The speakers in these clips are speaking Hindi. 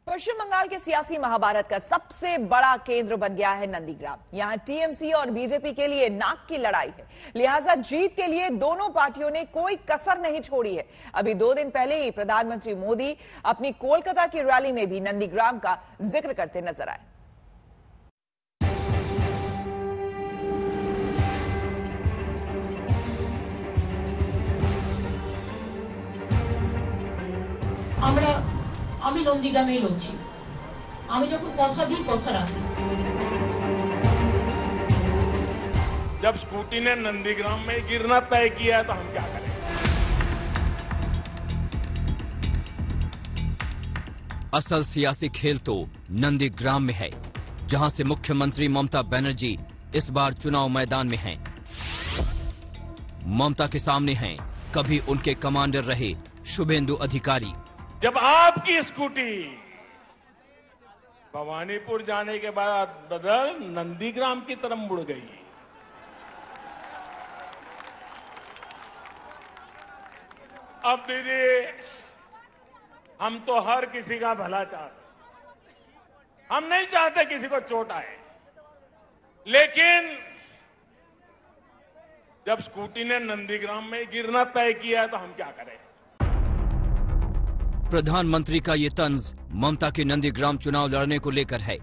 पश्चिम बंगाल के सियासी महाभारत का सबसे बड़ा केंद्र बन गया है नंदीग्राम। यहां टीएमसी और बीजेपी के लिए नाक की लड़ाई है, लिहाजा जीत के लिए दोनों पार्टियों ने कोई कसर नहीं छोड़ी है। अभी 2 दिन पहले ही प्रधानमंत्री मोदी अपनी कोलकाता की रैली में भी नंदीग्राम का जिक्र करते नजर आए। আমি নন্দীগ্রামেই লড়ছি। আমি যখন কথা দিই কথা রাখি। जब स्कूटी ने नंदीग्राम में गिरना तय किया तो हम क्या करें? असल सियासी खेल तो नंदीग्राम में है, जहां से मुख्यमंत्री ममता बनर्जी इस बार चुनाव मैदान में हैं। ममता के सामने हैं कभी उनके कमांडर रहे शुभेंदु अधिकारी। जब आपकी स्कूटी भवानीपुर जाने के बाद बदल नंदीग्राम की तरफ मुड़ गई, अब दीजिए हम तो हर किसी का भला चाहते, हम नहीं चाहते किसी को चोट आए, लेकिन जब स्कूटी ने नंदीग्राम में गिरना तय किया है तो हम क्या करें? प्रधानमंत्री का ये तंज ममता के नंदीग्राम चुनाव लड़ने को लेकर है।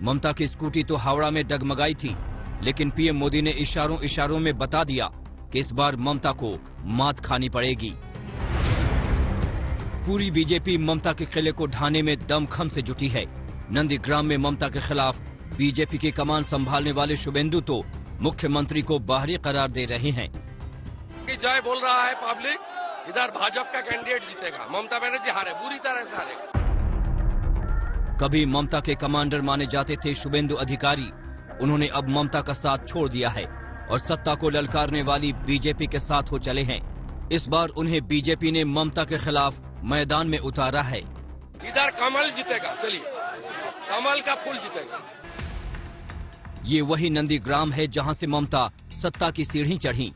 ममता की स्कूटी तो हावड़ा में डगमगाई थी, लेकिन पीएम मोदी ने इशारों इशारों में बता दिया कि इस बार ममता को मात खानी पड़ेगी। पूरी बीजेपी ममता के किले को ढाने में दमखम से जुटी है। नंदीग्राम में ममता के खिलाफ बीजेपी की कमान संभालने वाले शुभेंदु तो मुख्यमंत्री को बाहरी करार दे रहे हैं। जय बोल रहा है पब्लिक, इधर भाजपा का कैंडिडेट जीतेगा, ममता बनर्जी हारे, बुरी तरह से हारेगा। कभी ममता के कमांडर माने जाते थे शुभेंदु अधिकारी, उन्होंने अब ममता का साथ छोड़ दिया है और सत्ता को ललकारने वाली बीजेपी के साथ हो चले हैं। इस बार उन्हें बीजेपी ने ममता के खिलाफ मैदान में उतारा है। इधर कमल जीतेगा, चलिए कमल का फूल जीतेगा। ये वही नंदीग्राम है जहां से ममता सत्ता की सीढ़ी चढ़ी।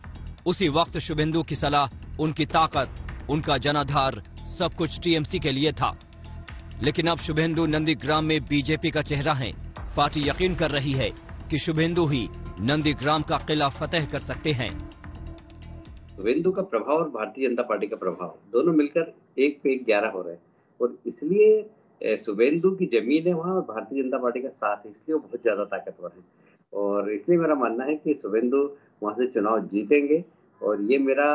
उसी वक्त शुभेंदु की सलाह, उनकी ताकत, उनका जनाधार सब कुछ टीएमसी के लिए था। लेकिन अब शुभेंदु नंदीग्राम में बीजेपी का चेहरा है। पार्टी यकीन कर रही है कि शुभेंदु ही नंदीग्राम का किला फतेह कर सकते हैं। शुभेंदु का प्रभाव और भारतीय जनता पार्टी का प्रभाव दोनों मिलकर 1 पे 11 हो रहे हैं और इसलिए शुभेंदु की जमीन है वहाँ और भारतीय जनता पार्टी का साथ है, इसलिए वो बहुत ज्यादा ताकतवर है और इसलिए मेरा मानना है कि शुभेंदु वहाँ से चुनाव जीतेंगे। और ये मेरा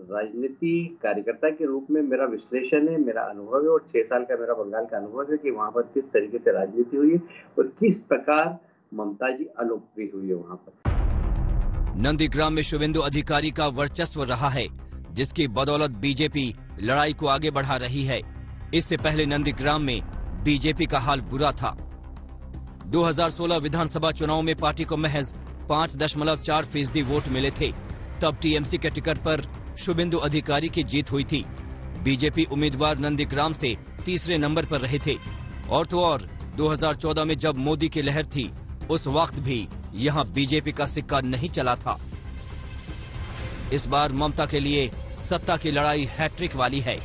राजनीति कार्यकर्ता के रूप में मेरा विश्लेषण है, मेरा अनुभव है और 6 साल का मेरा बंगाल का अनुभव है कि वहाँ पर किस तरीके से राजनीति हुई है और किस प्रकार ममता जी अलोकप्रिय हुई है वहाँ पर। नंदीग्राम में शुभेंदु अधिकारी का वर्चस्व रहा है, जिसकी बदौलत बीजेपी लड़ाई को आगे बढ़ा रही है। इससे पहले नंदीग्राम में बीजेपी का हाल बुरा था। 2016 विधानसभा चुनाव में पार्टी को महज 5.4% वोट मिले थे। तब टीएमसी के टिकट पर शुभेंदु अधिकारी की जीत हुई थी। बीजेपी उम्मीदवार नंदीग्राम से तीसरे नंबर पर रहे थे। और तो और 2014 में जब मोदी की लहर थी, उस वक्त भी यहाँ बीजेपी का सिक्का नहीं चला था। इस बार ममता के लिए सत्ता की लड़ाई हैट्रिक वाली है।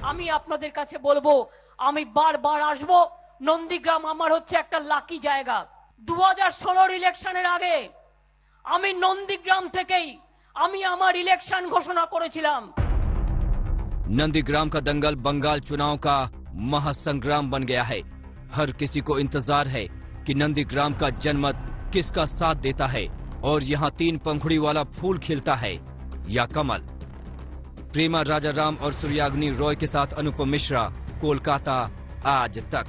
আমি আপনাদের কাছে বলবো, আমি বারবার আসবো, নন্দীগ্রাম আমার হচ্ছে একটা লাকি জায়গা। 2016 ইলেকশনের আগে আমি নন্দীগ্রাম থেকেই আমি আমার ইলেকশন ঘোষणा করেছিলাম। नंदीग्राम का दंगल बंगाल चुनाव का महासंग्राम बन गया है। हर किसी को इंतजार है कि नंदीग्राम का जनमत किसका साथ देता है और यहाँ 3 पंखुड़ी वाला फूल खिलता है या कमल। प्रेमा राजाराम और सूर्याग्नि रॉय के साथ अनुपम मिश्रा, कोलकाता, आज तक।